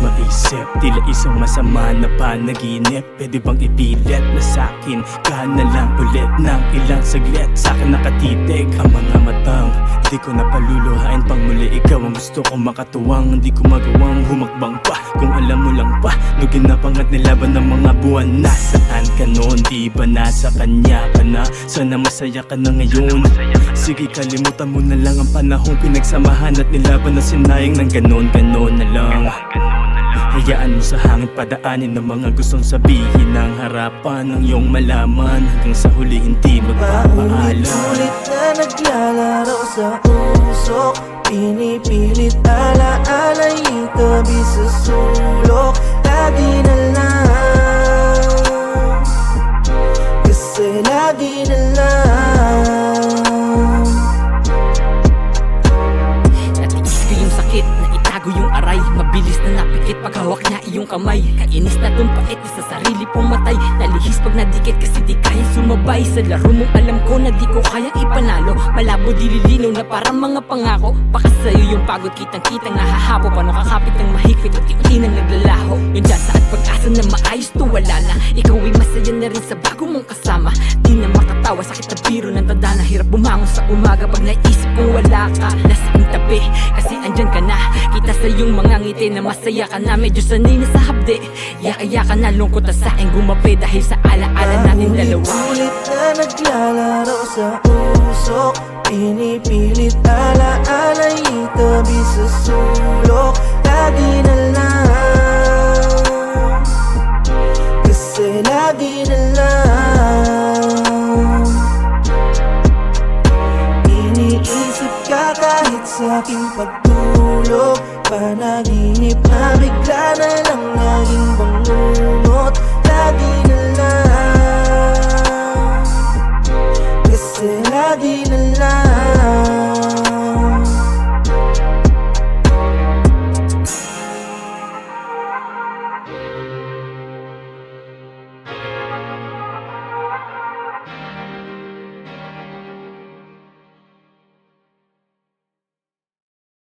maisip, tila isang masama na panaginip. Pwede bang ipilit na sa'kin ka na lang ulit ng ilang saglit? Sa'kin nakatitig ang mga matang di ko napaluluhain pang muli. Ikaw ang gusto kong makatuwang, di ko magawang humakbang pa. Kung alam mo lang pa, no ginapang at nilaban ng mga buwan. Nasaan ka noon? Di ba nasa kanya ka na? Sana masaya ka na ngayon. Sige, kalimutan mo na lang ang panahong pinagsamahan at nilaban na sinayang ng ganon na lang. Hayaan mo sa hangin padaanin ng mga gustong sabihin ng harapan ng iyong malaman. Hanggang sa huli hindi magpapaalam. Paulit-ulit na naglalaro sa usok, pinipilit ala-ala itabi sa sulok. Lagi na lang, kasi lagi na lang. Natiis ko yung sakit na itago yung aray. Mabilis na napikit pag hawak niya iyong kamay. Kainis na tumpait sa sarili pumatay. Nalihis pag nadikit kasi di kaya sumabay. Sa laro mong alam ko na di ko kayang ipanalo. Malabo dililinaw na parang mga pangako. Baka sa'yo yung pagod kitang-kitang nahahapo. Paano kakapit ng mahigpit unti-unti nang naglalaho. Yung dyan saan pag-asa na maayos to wala na. Ikaw ay masaya na rin sa bago mong kasama. Di na makatawa, sakit na biro ng tadhana. Hirap bumangon sa umaga pag naisip kong wala ka. Nasa ang tabi kasi andyan ka na. Kita sa iyong mga ngiti na masaya ka na. Medyo sanay na sa habdi, yaya ka na. Lungkot na saing gumapi dahil sa ala-ala natin dalawa. Paulit-ulit na naglalaro sa usok, pinipilit ala-ala itabi sa sulok. Lagi na lang, kasi lagi na lang. Iniisip ka kahit sa aking pagtulog. Panaginip